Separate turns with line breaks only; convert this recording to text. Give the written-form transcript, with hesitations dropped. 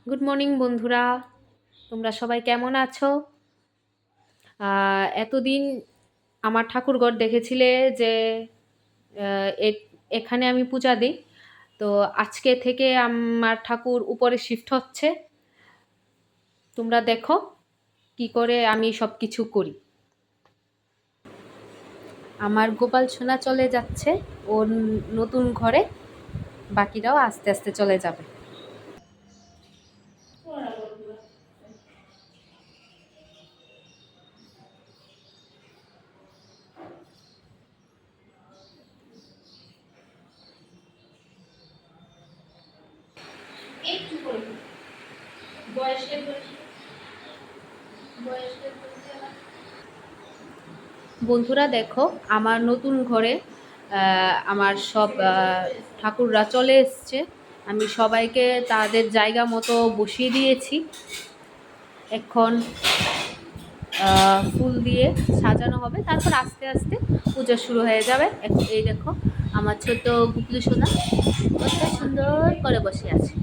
Good morning বন্ধুরা, তোমরা সবাই কেমন আছো? এতদিন আমার ঠাকুরঘর দেখেছিলে যে এখানে আমি পূজা দিই। তো আজকে থেকে আমার ঠাকুর উপরে শিফট হচ্ছে। তোমরা দেখো কি করে আমি সব কিছু করি। আমার গোপাল সোনা চলে যাচ্ছে ওর নতুন ঘরে, বাকিরাও আস্তে আস্তে চলে যাবে। বন্ধুরা দেখো, আমার নতুন ঘরে আমার সব ঠাকুররা চলে এসছে। আমি সবাইকে তাদের জায়গা মতো বসিয়ে দিয়েছি। এখন ফুল দিয়ে সাজানো হবে, তারপর আস্তে আস্তে পূজা শুরু হয়ে যাবে। এই দেখো আমার ছোট গুপলি সোনা কত সুন্দর করে বসে আছে।